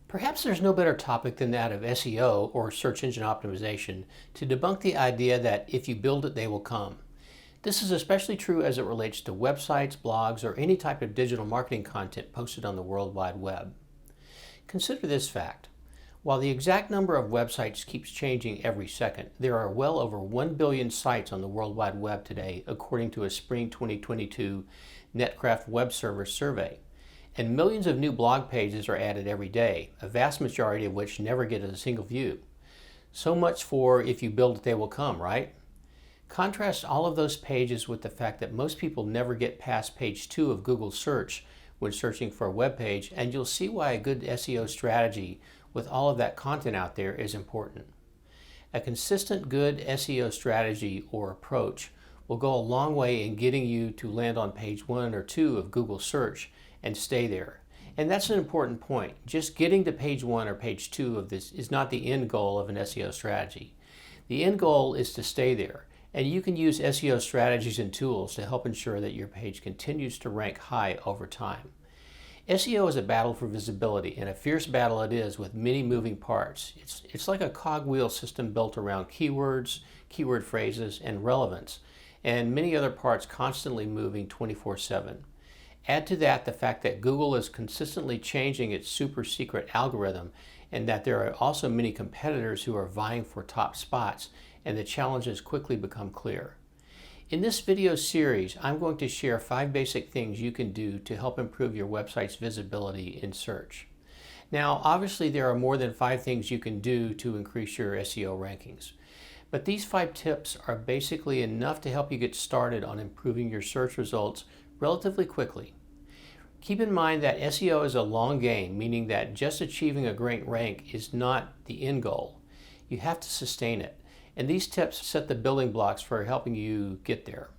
Perhaps there's no better topic than that of SEO, or search engine optimization, to debunk the idea that if you build it, they will come. This is especially true as it relates to websites, blogs, or any type of digital marketing content posted on the World Wide Web. Consider this fact. While the exact number of websites keeps changing every second, there are well over 1 billion sites on the World Wide Web today, according to a spring 2022 Netcraft Web Service survey. And millions of new blog pages are added every day, a vast majority of which never get a single view. So much for if you build it, they will come, right? Contrast all of those pages with the fact that most people never get past page 2 of Google search when searching for a web page, and you'll see why a good SEO strategy with all of that content out there is important. A consistent good SEO strategy or approach will go a long way in getting you to land on page 1 or 2 of Google search and stay there. And that's an important point. Just getting to page 1 or page 2 of this is not the end goal of an SEO strategy. The end goal is to stay there, and you can use SEO strategies and tools to help ensure that your page continues to rank high over time. SEO is a battle for visibility, and a fierce battle it is with many moving parts. It's like a cogwheel system built around keywords, keyword phrases, and relevance, and many other parts constantly moving 24/7. Add to that the fact that Google is consistently changing its super secret algorithm, and that there are also many competitors who are vying for top spots, and the challenges quickly become clear. In this video series, I'm going to share 5 basic things you can do to help improve your website's visibility in search. Now, obviously there are more than 5 things you can do to increase your SEO rankings, but these 5 tips are basically enough to help you get started on improving your search results relatively quickly. Keep in mind that SEO is a long game, meaning that just achieving a great rank is not the end goal. You have to sustain it, and these tips set the building blocks for helping you get there.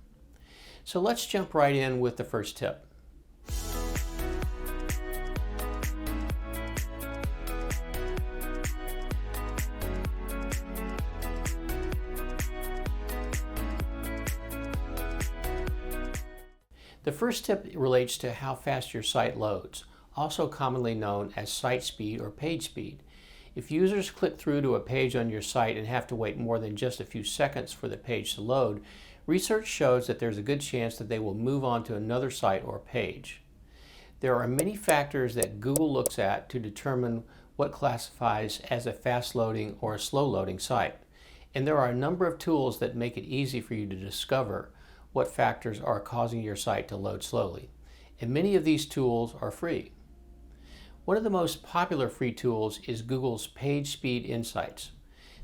So let's jump right in with the first tip. The first tip relates to how fast your site loads, also commonly known as site speed or page speed. If users click through to a page on your site and have to wait more than just a few seconds for the page to load, research shows that there's a good chance that they will move on to another site or page. There are many factors that Google looks at to determine what classifies as a fast loading or a slow loading site. And there are a number of tools that make it easy for you to discover what factors are causing your site to load slowly. And many of these tools are free. One of the most popular free tools is Google's Page Speed Insights.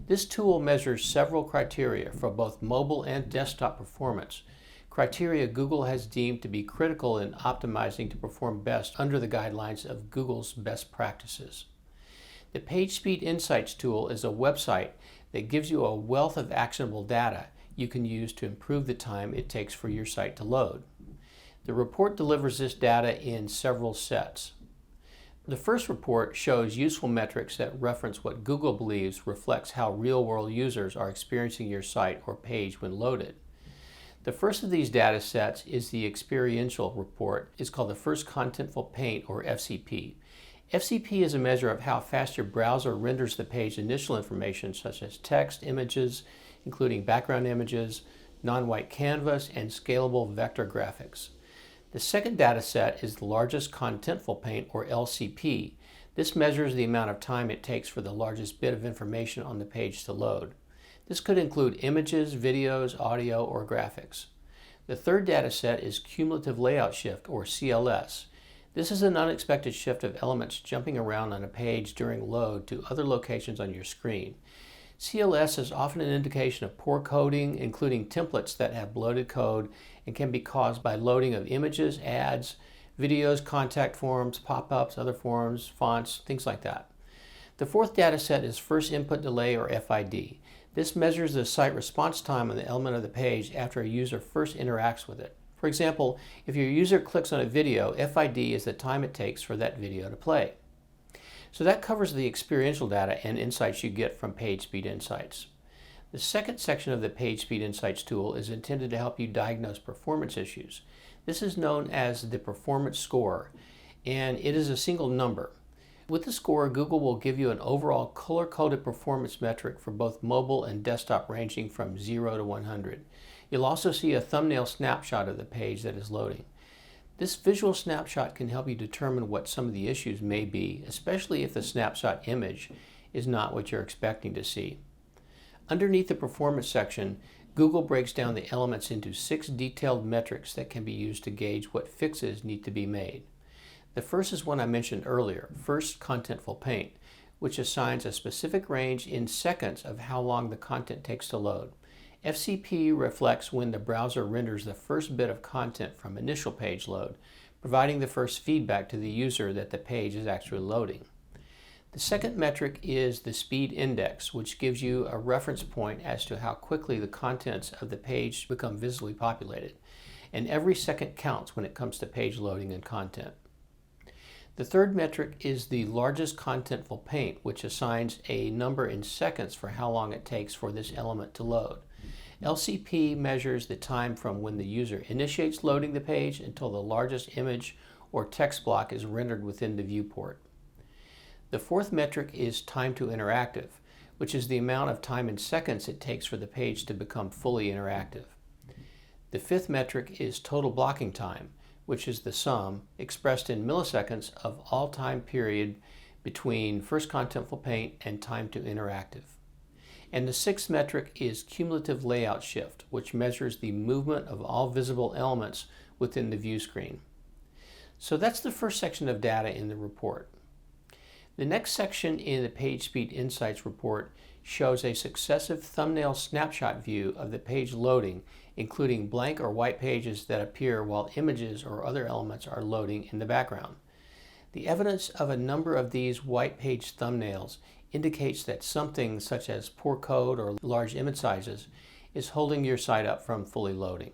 This tool measures several criteria for both mobile and desktop performance, criteria Google has deemed to be critical in optimizing to perform best under the guidelines of Google's best practices. The Page Speed Insights tool is a website that gives you a wealth of actionable data you can use to improve the time it takes for your site to load. The report delivers this data in several sets. The first report shows useful metrics that reference what Google believes reflects how real-world users are experiencing your site or page when loaded. The first of these data sets is the experiential report. It's called the First Contentful Paint, or FCP. FCP is a measure of how fast your browser renders the page initial information such as text, images, including background images, non-white canvas, and scalable vector graphics. The second data set is the largest contentful paint, or LCP. This measures the amount of time it takes for the largest bit of information on the page to load. This could include images, videos, audio, or graphics. The third data set is Cumulative Layout Shift, or CLS. This is an unexpected shift of elements jumping around on a page during load to other locations on your screen. CLS is often an indication of poor coding, including templates that have bloated code and can be caused by loading of images, ads, videos, contact forms, pop-ups, other forms, fonts, things like that. The fourth data set is First Input Delay, or FID. This measures the site response time on the element of the page after a user first interacts with it. For example, if your user clicks on a video, FID is the time it takes for that video to play. So that covers the experiential data and insights you get from Page Speed Insights. The second section of the Page Speed Insights tool is intended to help you diagnose performance issues. This is known as the performance score, and it is a single number. With the score, Google will give you an overall color-coded performance metric for both mobile and desktop ranging from 0 to 100. You'll also see a thumbnail snapshot of the page that is loading. This visual snapshot can help you determine what some of the issues may be, especially if the snapshot image is not what you're expecting to see. Underneath the performance section, Google breaks down the elements into 6 detailed metrics that can be used to gauge what fixes need to be made. The first is one I mentioned earlier, first contentful paint, which assigns a specific range in seconds of how long the content takes to load. FCP reflects when the browser renders the first bit of content from initial page load, providing the first feedback to the user that the page is actually loading. The second metric is the speed index, which gives you a reference point as to how quickly the contents of the page become visibly populated. And every second counts when it comes to page loading and content. The third metric is the largest contentful paint, which assigns a number in seconds for how long it takes for this element to load. LCP measures the time from when the user initiates loading the page until the largest image or text block is rendered within the viewport. The fourth metric is time to interactive, which is the amount of time in seconds it takes for the page to become fully interactive. The fifth metric is total blocking time, which is the sum, expressed in milliseconds, of all time period between first contentful paint and time to interactive. And the sixth metric is cumulative layout shift, which measures the movement of all visible elements within the view screen. So that's the first section of data in the report. The next section in the Page Speed Insights report shows a successive thumbnail snapshot view of the page loading, including blank or white pages that appear while images or other elements are loading in the background. The evidence of a number of these white page thumbnails indicates that something such as poor code or large image sizes is holding your site up from fully loading.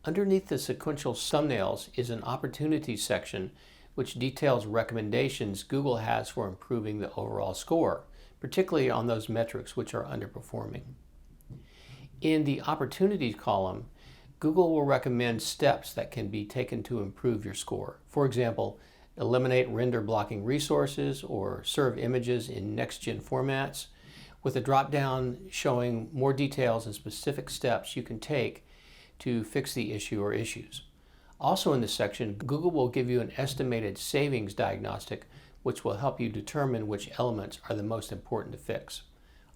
Underneath the Sequential Thumbnails is an Opportunities section which details recommendations Google has for improving the overall score, particularly on those metrics which are underperforming. In the Opportunities column, Google will recommend steps that can be taken to improve your score. For example, eliminate render blocking resources or serve images in next-gen formats, with a drop-down showing more details and specific steps you can take to fix the issue or issues. Also in this section, Google will give you an estimated savings diagnostic, which will help you determine which elements are the most important to fix.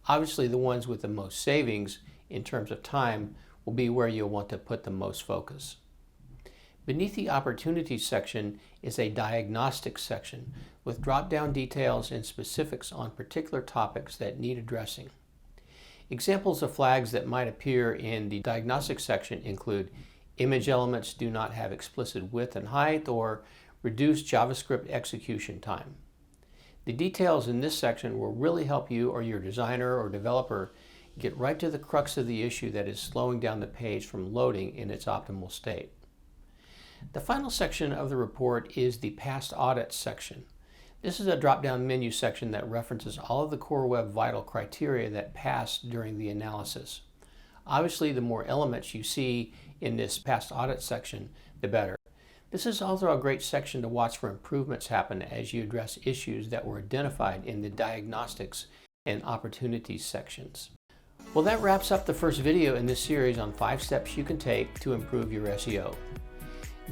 Obviously, the ones with the most savings in terms of time will be where you'll want to put the most focus. Beneath the Opportunities section is a Diagnostic section with drop-down details and specifics on particular topics that need addressing. Examples of flags that might appear in the Diagnostic section include image elements do not have explicit width and height, or reduced JavaScript execution time. The details in this section will really help you or your designer or developer get right to the crux of the issue that is slowing down the page from loading in its optimal state. The final section of the report is the Past Audits section. This is a drop-down menu section that references all of the Core Web Vital criteria that passed during the analysis. Obviously, the more elements you see in this Past Audit section, the better. This is also a great section to watch for improvements happen as you address issues that were identified in the Diagnostics and Opportunities sections. Well, that wraps up the first video in this series on 5 steps you can take to improve your SEO.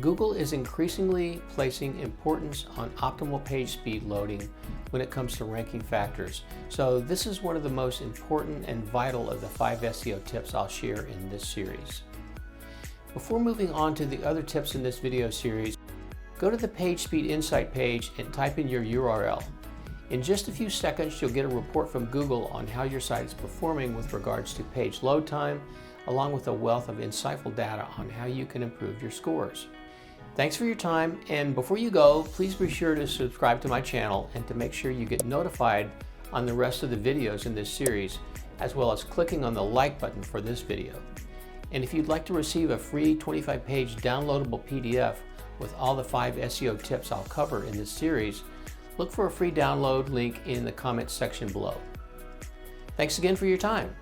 Google is increasingly placing importance on optimal page speed loading when it comes to ranking factors, so this is one of the most important and vital of the 5 SEO tips I'll share in this series. Before moving on to the other tips in this video series, go to the Page Speed Insight page and type in your URL. In just a few seconds, you'll get a report from Google on how your site is performing with regards to page load time, along with a wealth of insightful data on how you can improve your scores. Thanks for your time, and before you go, please be sure to subscribe to my channel and to make sure you get notified on the rest of the videos in this series, as well as clicking on the like button for this video. And if you'd like to receive a free 25-page downloadable PDF with all the 5 SEO tips I'll cover in this series, look for a free download link in the comments section below. Thanks again for your time.